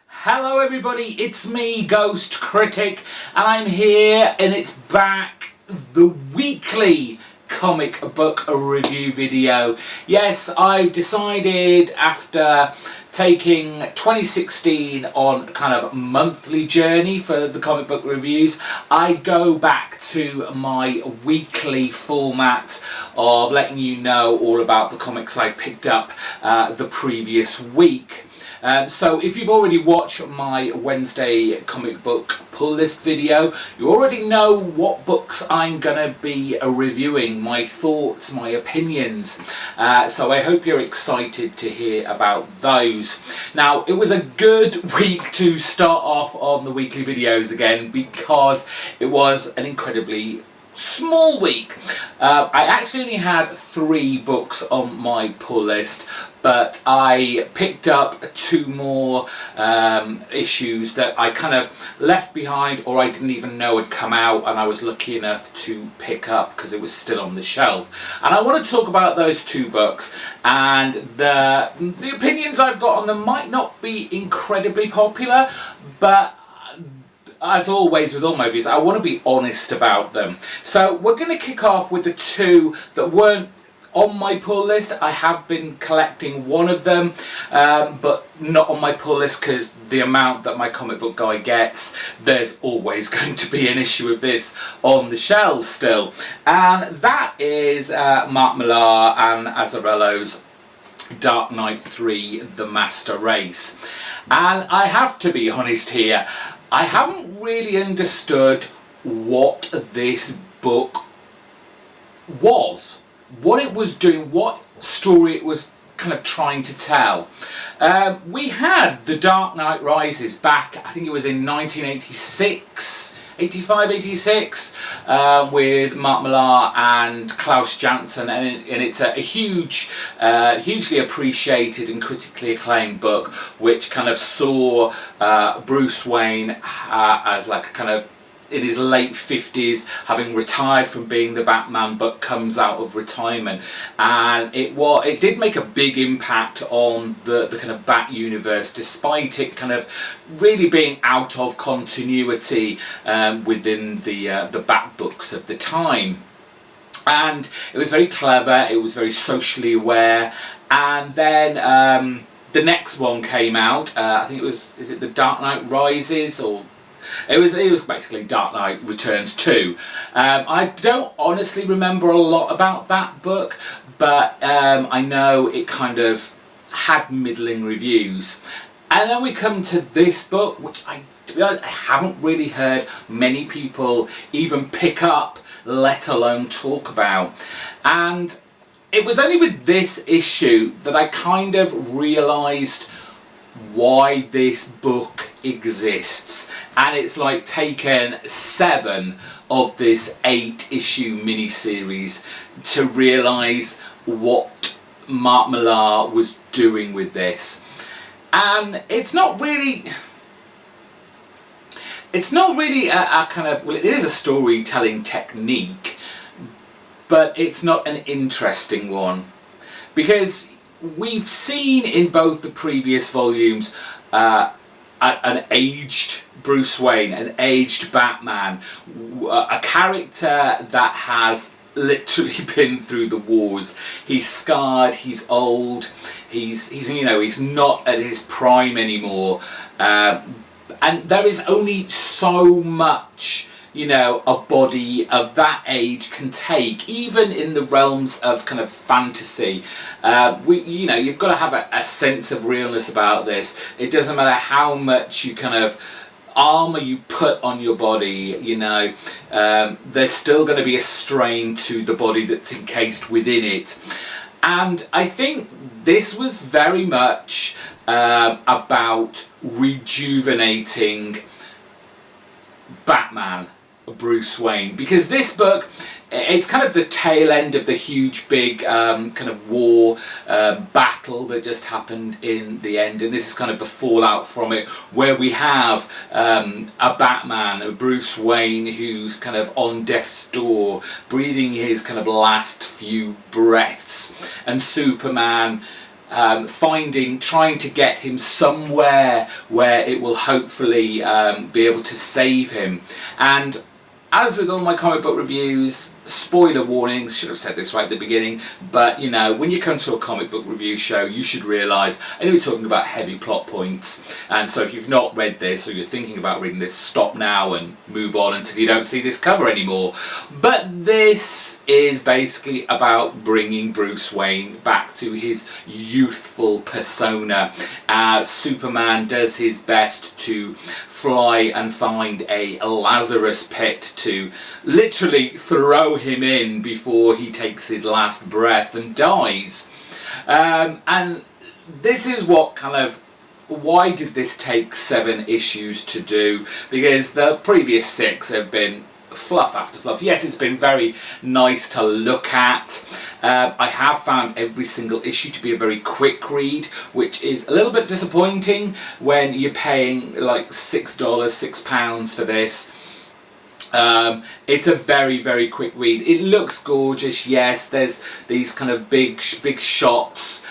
Hello everybody, it's me, GhostCritic, and I'm here and it's back, the weekly comic book review video. Yes, I've decided after taking 2016 on kind of monthly journey for the comic book reviews, I go back to my weekly format of letting you know all about the comics I picked up the previous week. So if you've already watched my Wednesday comic book pull list video, you already know what books I'm going to be reviewing, my thoughts, my opinions. So I hope you're excited to hear about those. Now, it was a good week to start off on the weekly videos again because it was an incredibly small week. I actually only had 3 books on my pull list, but I picked up 2 more issues that I kind of left behind or I didn't even know had come out, and I was lucky enough to pick up because it was still on the shelf. And I want to talk about those 2 books, and the opinions I've got on them might not be incredibly popular, but as always with all my reviews, I want to be honest about them. So we're going to kick off with the 2 that weren't on my pull list. I have been collecting one of them, but not on my pull list because the amount that my comic book guy gets, there's always going to be an issue of this on the shelves still. And that is Mark Millar and Azzarello's Dark Knight 3, The Master Race. And I have to be honest here, I haven't really understood what this book was, what it was doing, what story it was kind of trying to tell. We had The Dark Knight Rises back, I think it was in 1986, 85, 86, with Mark Millar and Klaus Janson, and it's a huge, hugely appreciated and critically acclaimed book, which kind of saw Bruce Wayne as like a kind of in his late 50s, having retired from being the Batman, but comes out of retirement, and it did make a big impact on the kind of Bat universe, despite it kind of really being out of continuity within the Bat books of the time. And it was very clever, it was very socially aware, and then the next one came out, I think it was, is it The Dark Knight Rises, or it was basically Dark Knight Returns 2. I don't honestly remember a lot about that book, but I know it kind of had middling reviews. And then we come to this book, which to be honest, I haven't really heard many people even pick up, let alone talk about. And it was only with this issue that I kind of realised why this book exists, and it's like taken 7 of this 8-issue miniseries to realise what Mark Millar was doing with this. And it's not really a kind of, well, it is a storytelling technique, but it's not an interesting one, because we've seen in both the previous volumes an aged Bruce Wayne, an aged Batman, a character that has literally been through the wars. He's scarred, he's old, he's you know, he's not at his prime anymore, and there is only so much, you know, a body of that age can take, even in the realms of kind of fantasy. You know, you've got to have a sense of realness about this. It doesn't matter how much you kind of armour you put on your body, you know, there's still going to be a strain to the body that's encased within it. And I think this was very much about rejuvenating Batman, Bruce Wayne, because this book, it's kind of the tail end of the huge big kind of war battle that just happened in the end, and this is kind of the fallout from it, where we have a Batman, a Bruce Wayne, who's kind of on death's door, breathing his kind of last few breaths, and Superman trying to get him somewhere where it will hopefully be able to save him. And as with all my comic book reviews, spoiler warnings, should have said this right at the beginning, but you know, when you come to a comic book review show, you should realise I'm going to be talking about heavy plot points, and so if you've not read this or you're thinking about reading this, stop now and move on until you don't see this cover anymore. But this is basically about bringing Bruce Wayne back to his youthful persona. Superman does his best to fly and find a Lazarus pit to literally throw him in before he takes his last breath and dies. And this is what kind of, why did this take 7 issues to do? Because the previous 6 have been fluff after fluff. Yes, it's been very nice to look at. I have found every single issue to be a very quick read, which is a little bit disappointing when you're paying like £6 for this. It's a very, very quick read. It looks gorgeous, yes. There's these kind of big shots,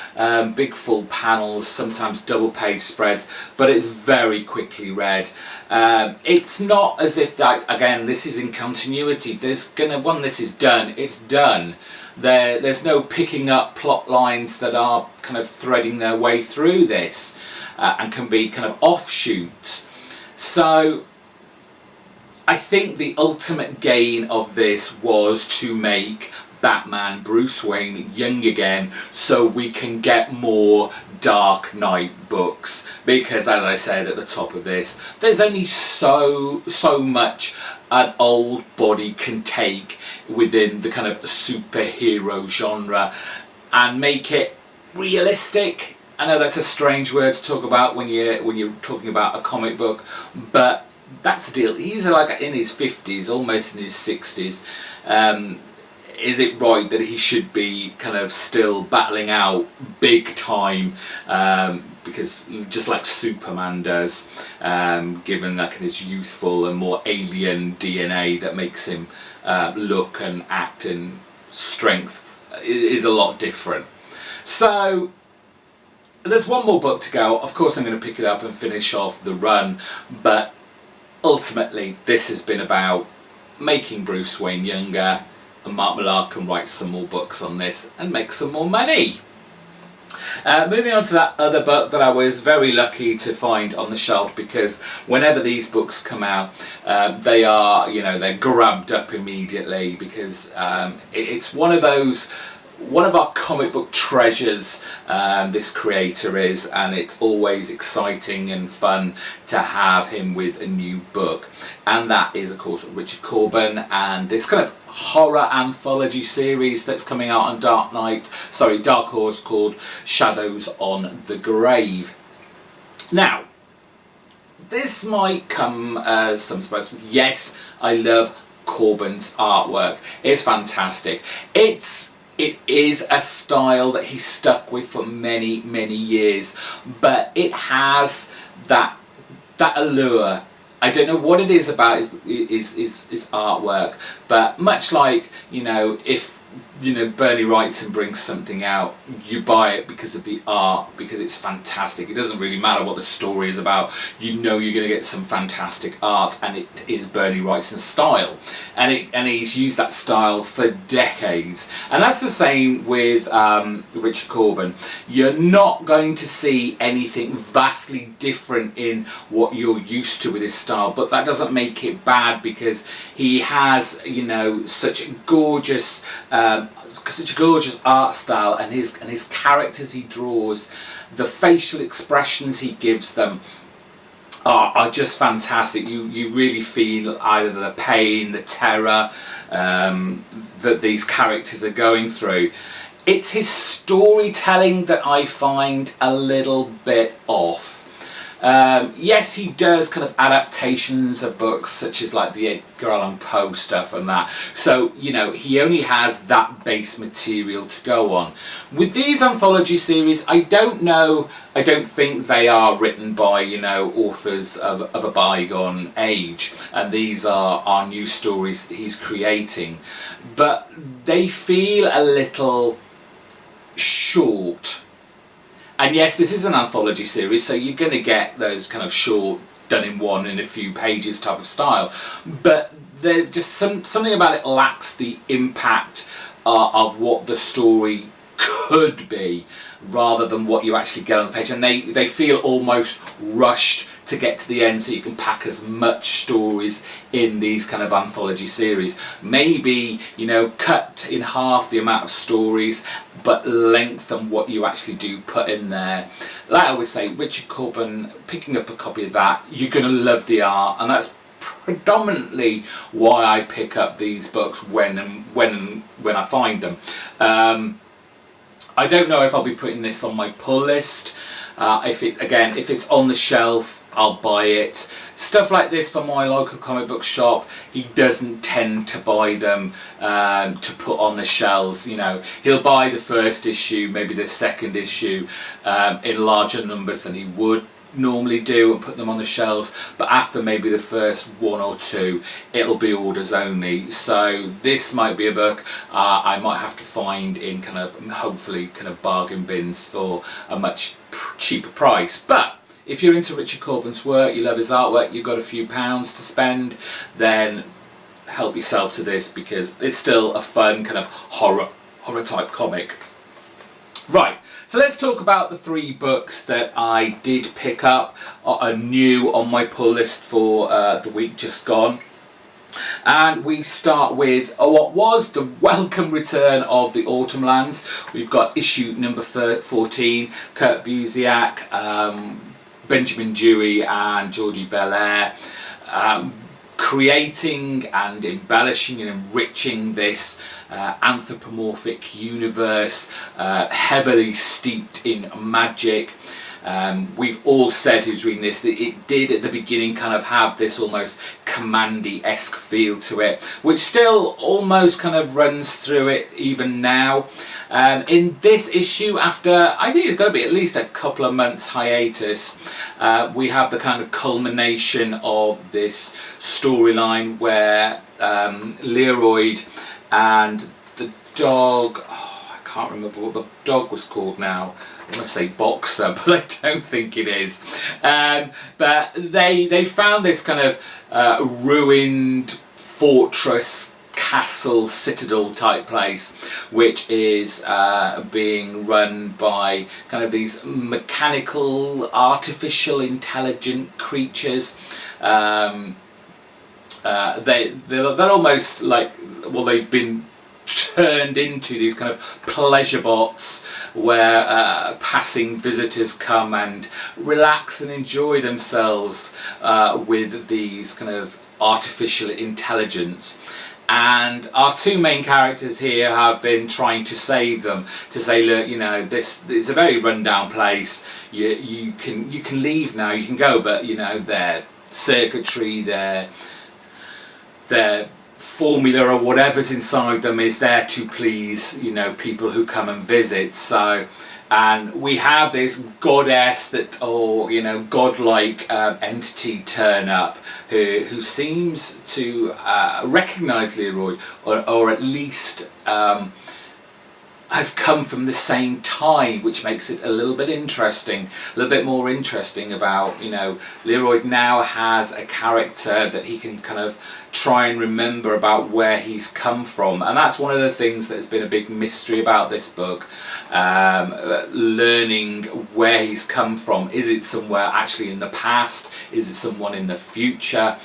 big full panels, sometimes double page spreads, but it's very quickly read. It's not as if that, again, this is in continuity. When this is done, it's done. There's no picking up plot lines that are kind of threading their way through this and can be kind of offshoots. So I think the ultimate gain of this was to make Batman, Bruce Wayne, young again, so we can get more Dark Knight books. Because, as I said at the top of this, there's only so much an old body can take within the kind of superhero genre and make it realistic. I know that's a strange word to talk about when you're talking about a comic book, but that's the deal. He's like in his 50s, almost in his 60s. Is it right that he should be kind of still battling out big time? Because just like Superman does, given like his youthful and more alien DNA that makes him look and act and strength is a lot different. So there's one more book to go. Of course I'm going to pick it up and finish off the run, but ultimately this has been about making Bruce Wayne younger, and Mark Millar can write some more books on this and make some more money. Moving on to that other book that I was very lucky to find on the shelf, because whenever these books come out, they are, they're grabbed up immediately, because it's one of our comic book treasures, this creator is, and it's always exciting and fun to have him with a new book. And that is, of course, Richard Corbin and this kind of horror anthology series that's coming out on Dark Horse, called Shadows on the Grave. Now, this might come as some surprise. Yes, I love Corbin's artwork. It's fantastic. It is a style that he's stuck with for many, many years, but it has that allure. I don't know what it is about his artwork, but much like, if Bernie Wrightson brings something out, you buy it because of the art, because it's fantastic. It doesn't really matter what the story is about. You're going to get some fantastic art, and it is Bernie Wrightson's style, and he's used that style for decades. And that's the same with Richard Corbin. You're not going to see anything vastly different in what you're used to with his style, but that doesn't make it bad, because he has such a gorgeous art style, and his characters he draws, the facial expressions he gives them are just fantastic. You really feel either the pain, the terror that these characters are going through. It's his storytelling that I find a little bit off. Yes, he does kind of adaptations of books such as like the Edgar Allan Poe stuff and that. So, you know, he only has that base material to go on. With these anthology series, I don't think they are written by, you know, authors of a bygone age. And these are new stories that he's creating. But they feel a little short. And yes, this is an anthology series, so you're going to get those kind of short, done in one in a few pages type of style. But there's just something about it lacks the impact of what the story could be, rather than what you actually get on the page. And they feel almost rushed to get to the end, so you can pack as much stories in these kind of anthology series. Maybe, you know, cut in half the amount of stories, but lengthen what you actually do put in there. Like I always say, Richard Corbin, picking up a copy of that, you're going to love the art, and that's predominantly why I pick up these books when I find them. I don't know if I'll be putting this on my pull list. If it's on the shelf, I'll buy it. Stuff like this from my local comic book shop, he doesn't tend to buy them to put on the shelves. You know, he'll buy the first issue, maybe the second issue, in larger numbers than he would normally do, and put them on the shelves. But after maybe the first one or two, it'll be orders only. So this might be a book I might have to find in kind of, hopefully, kind of bargain bins for a much cheaper price. But if you're into Richard Corbin's work, you love his artwork, you've got a few pounds to spend, then help yourself to this, because it's still a fun kind of horror type comic. Right, so let's talk about the 3 books that I did pick up, are new on my pull list for the week just gone. And we start with what was the welcome return of the Autumnlands. We've got issue number 14, Kurt Busiek, Benjamin Dewey and Jordi Belair, creating and embellishing and enriching this anthropomorphic universe, heavily steeped in magic. We've all said, who's reading this, that it did at the beginning kind of have this almost Commandy-esque feel to it, which still almost kind of runs through it even now. In this issue, after I think it's going to be at least a couple of months hiatus, we have the kind of culmination of this storyline where Leroyd and the dog, I can't remember what the dog was called now. I want to say Boxer, but I don't think it is. But they found this kind of ruined fortress, castle, citadel type place, which is being run by kind of these mechanical, artificial, intelligent creatures. They're almost like, well, they've been turned into these kind of pleasure bots where passing visitors come and relax and enjoy themselves with these kind of artificial intelligence. And our 2 main characters here have been trying to save them, to say, look, you know, this is a very rundown place. You can leave now, you can go, but you know, their circuitry, their formula or whatever's inside them is there to please, you know, people who come and visit. So, and we have this goddess that, or you know, godlike entity turn up who seems to recognise Leroy, or at least has come from the same time, which makes it a little bit interesting, a little bit more interesting about, you know, Leroy now has a character that he can kind of try and remember about where he's come from. And that's one of the things that's been a big mystery about this book, learning where he's come from. Is it somewhere actually in the past? Is it someone in the future?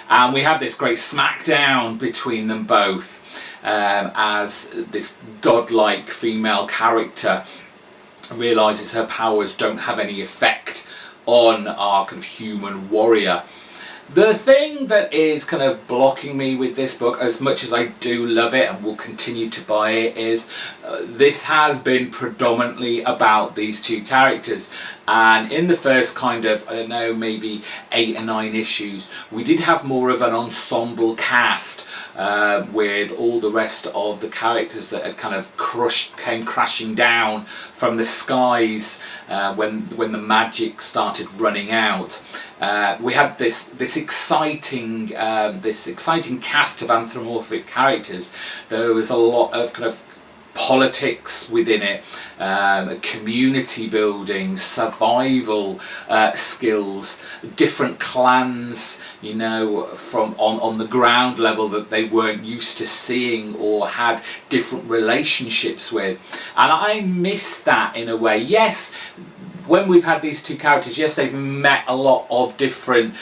And we have this great smackdown between them both, as this godlike female character realises her powers don't have any effect on our kind of human warrior. The thing that is kind of blocking me with this book, as much as I do love it and will continue to buy it, is this has been predominantly about these two characters. And in the first kind of, I don't know, maybe 8 or 9 issues, we did have more of an ensemble cast with all the rest of the characters that had kind of came crashing down from the skies when the magic started running out. We had this exciting cast of anthropomorphic characters. There was a lot of kind of politics within it, community building, survival skills, different clans, you know, from on the ground level that they weren't used to seeing or had different relationships with. And I miss that in a way. Yes, when we've had these two characters, yes, they've met a lot of different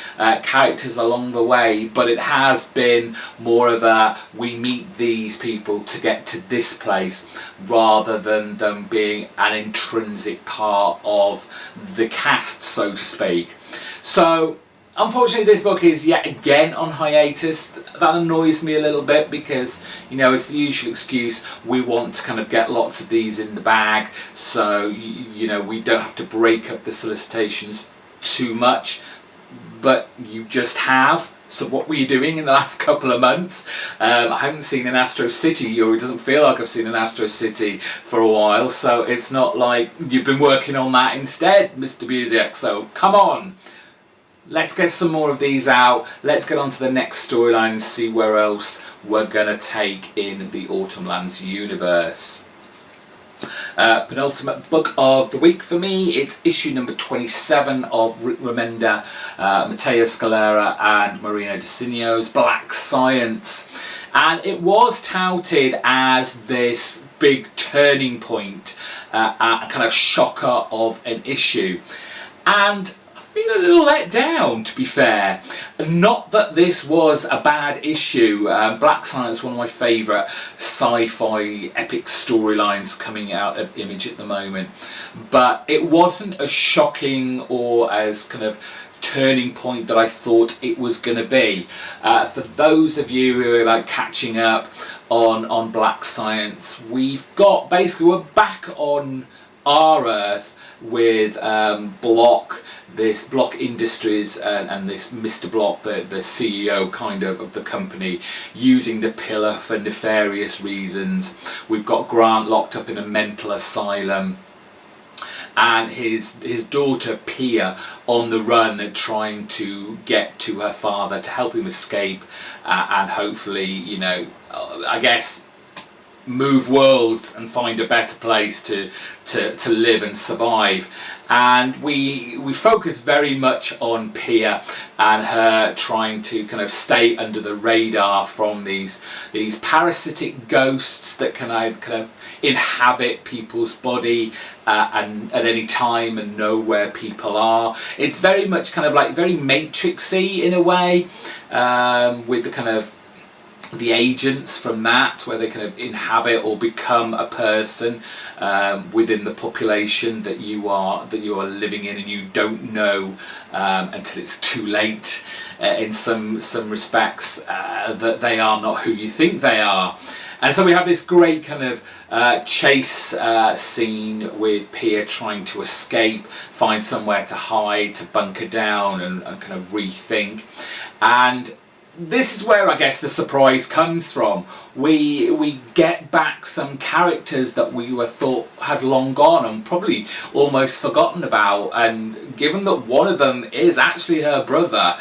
characters along the way, but it has been more of a, we meet these people to get to this place, rather than them being an intrinsic part of the cast, so to speak. So unfortunately, this book is yet again on hiatus. That annoys me a little bit because, you know, it's the usual excuse. We want to kind of get lots of these in the bag, so, you know, we don't have to break up the solicitations too much. But you just have. So what were you doing in the last couple of months? I haven't seen an Astro City, or it doesn't feel like I've seen an Astro City for a while. So it's not like you've been working on that instead, Mr. Busiek. So come on. Let's get some more of these out. Let's get on to the next storyline and see where else we're going to take in the Autumnlands universe. Penultimate book of the week for me. It's issue number 27 of Rick Remender, Matteo Scalera and Marino Dicinio's Black Science. And it was touted as this big turning point, a kind of shocker of an issue. And been a little let down, to be fair. Not that this was a bad issue. Black Science is one of my favourite sci-fi epic storylines coming out of Image at the moment, but it wasn't as shocking or as kind of turning point that I thought it was going to be. For those of you who are like catching up on Black Science, we're back on our Earth with Block, this Block Industries, and this Mr. Block, the CEO kind of the company, using the pillar for nefarious reasons. We've got Grant locked up in a mental asylum, and his daughter Pia on the run, trying to get to her father to help him escape, and hopefully, you know, I guess, move worlds and find a better place to live and survive. And we focus very much on Pia and her trying to kind of stay under the radar from these parasitic ghosts that can kind of inhabit people's body and at any time and know where people are. It's very much kind of like very Matrixy in a way, with the kind of the agents from that, where they kind of inhabit or become a person within the population that you are living in, and you don't know until it's too late in some respects that they are not who you think they are. And so we have this great kind of chase scene with Pia trying to escape, find somewhere to hide, to bunker down and kind of rethink. And this is where I guess the surprise comes from. We get back some characters that we were thought had long gone and probably almost forgotten about, and given that one of them is actually her brother,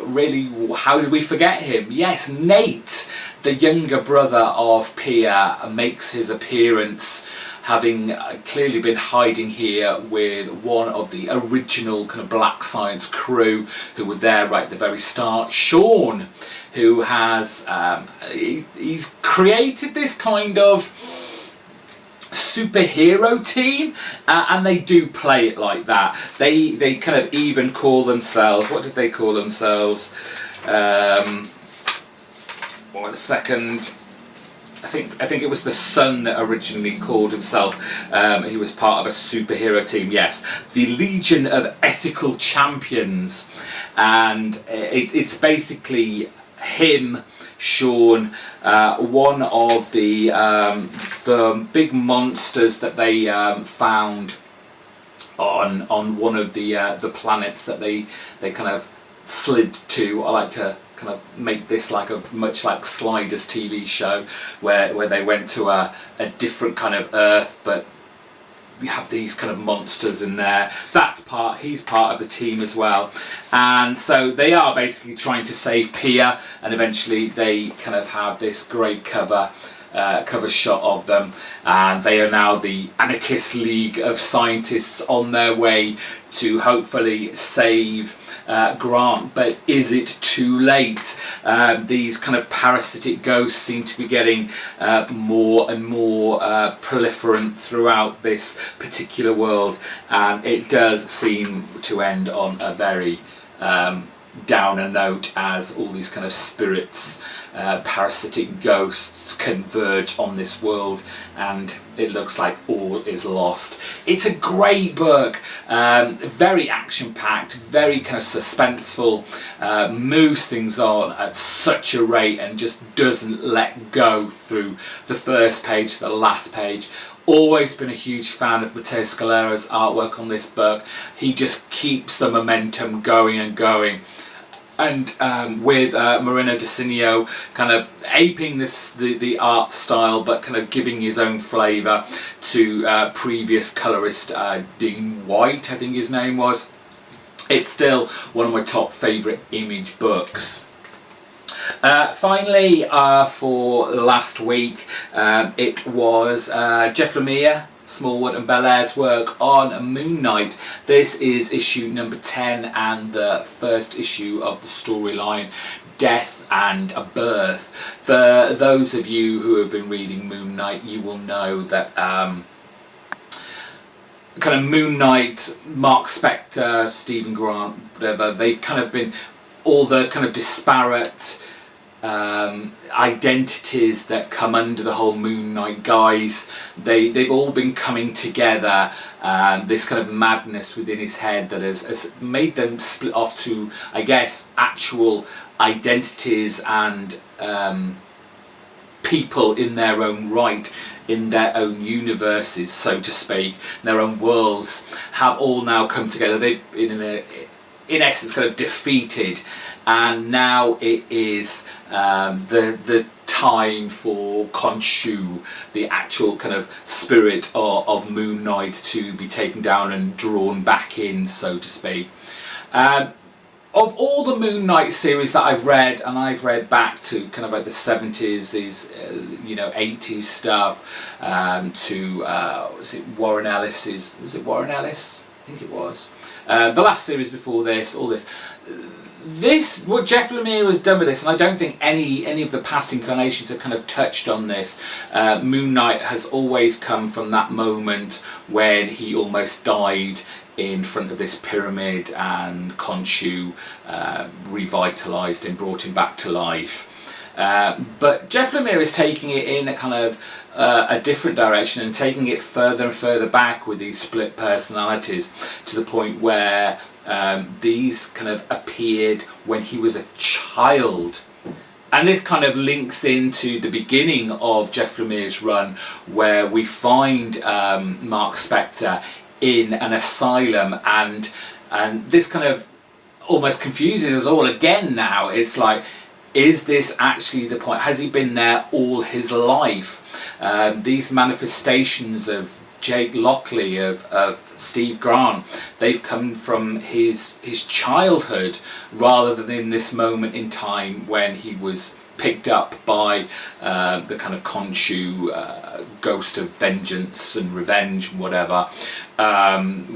really, how did we forget him? Yes, Nate, the younger brother of Pia, makes his appearance, having clearly been hiding here with one of the original kind of Black Science crew who were there right at the very start, Sean, who has he's created this kind of superhero team, and they do play it like that. They kind of even call themselves, what did they call themselves? 1 second. I think it was the Sun that originally called himself. He was part of a superhero team. Yes, the Legion of Ethical Champions, and it's basically him, Sean, one of the big monsters that they found on one of the planets that they kind of slid to. I like to kind of make this like a much like Sliders TV show where they went to a different kind of Earth, but we have these kind of monsters in there. He's part of the team as well, and so they are basically trying to save Pia, and eventually they kind of have this great cover shot of them, and they are now the Anarchist League of Scientists on their way to hopefully save Grant. But is it too late? These kind of parasitic ghosts seem to be getting more and more proliferant throughout this particular world, and it does seem to end on a very downer note, as all these kind of spirits, parasitic ghosts converge on this world, and it looks like all is lost. It's a great book, very action-packed, very kind of suspenseful, moves things on at such a rate and just doesn't let go through the first page to the last page. Always been a huge fan of Matteo Scalero's artwork on this book. He just keeps the momentum going and going. And with Marino Dicinio kind of aping the art style, but kind of giving his own flavour to previous colorist Dean White, I think his name was. It's still one of my top favourite Image books. Finally, for last week, it was Jeff Lemire, Smallwood and Bellaire's work on Moon Knight. This is issue number 10 and the first issue of the storyline Death and a Birth. For those of you who have been reading Moon Knight, you will know that kind of Moon Knight, Mark Spector, Stephen Grant, whatever, they've kind of been all the kind of disparate identities that come under the whole Moon Knight guise. They've all been coming together, this kind of madness within his head that has made them split off to, I guess, actual identities and people in their own right, in their own universes, so to speak, their own worlds, have all now come together. They've been in essence kind of defeated, and now it is the time for Khonshu, the actual kind of spirit of Moon Knight, to be taken down and drawn back in, so to speak. Of all the Moon Knight series that I've read, and I've read back to kind of like the 70s, these 80s stuff, to was it Warren Ellis's? Was it Warren Ellis? I think it was. The last series before this, all this. What Jeff Lemire has done with this, and I don't think any of the past incarnations have kind of touched on this. Moon Knight has always come from that moment when he almost died in front of this pyramid, and Khonshu revitalised and brought him back to life. But Jeff Lemire is taking it in a kind of a different direction and taking it further and further back with these split personalities, to the point where these kind of appeared when he was a child. And this kind of links into the beginning of Jeff Lemire's run, where we find Mark Spector in an asylum, and this kind of almost confuses us all again now. It's like, is this actually the point? Has he been there all his life? These manifestations of Jake Lockley, of Steve Grant, they've come from his childhood, rather than in this moment in time when he was picked up by the kind of Khonshu ghost of vengeance and revenge and whatever,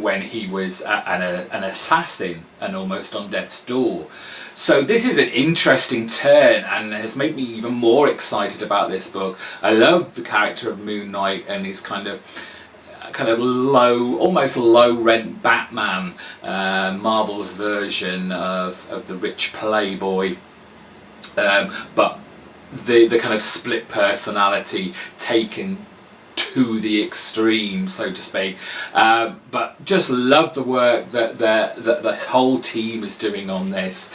when he was an assassin and almost on death's door. So this is an interesting turn, and has made me even more excited about this book. I love the character of Moon Knight and his kind of almost low rent Batman, Marvel's version of the rich playboy, but the kind of split personality taken to the extreme, so to speak. But just love the work that the whole team is doing on this.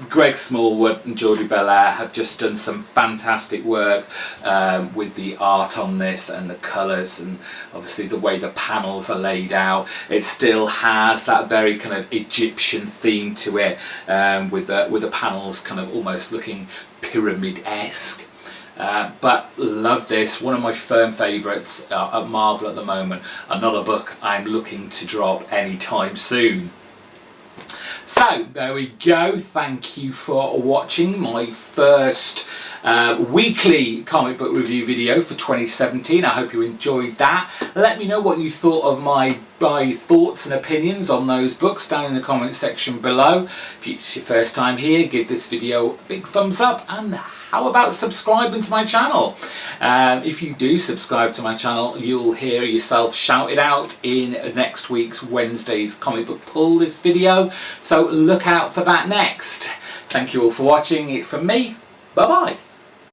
Greg Smallwood and Geordie Belair have just done some fantastic work with the art on this and the colours, and obviously the way the panels are laid out. It still has that very kind of Egyptian theme to it, with the panels kind of almost looking pyramid-esque. But love this. One of my firm favourites at Marvel at the moment, and not a book I'm looking to drop anytime soon. So there we go. Thank you for watching my first weekly comic book review video for 2017. I hope you enjoyed that. Let me know what you thought of my thoughts and opinions on those books down in the comment section below. If it's your first time here, give this video a big thumbs up, and how about subscribing to my channel? If you do subscribe to my channel, you'll hear yourself shouted out in next week's Wednesday's comic book pull list video. So look out for that next. Thank you all for watching. It from me. Bye bye.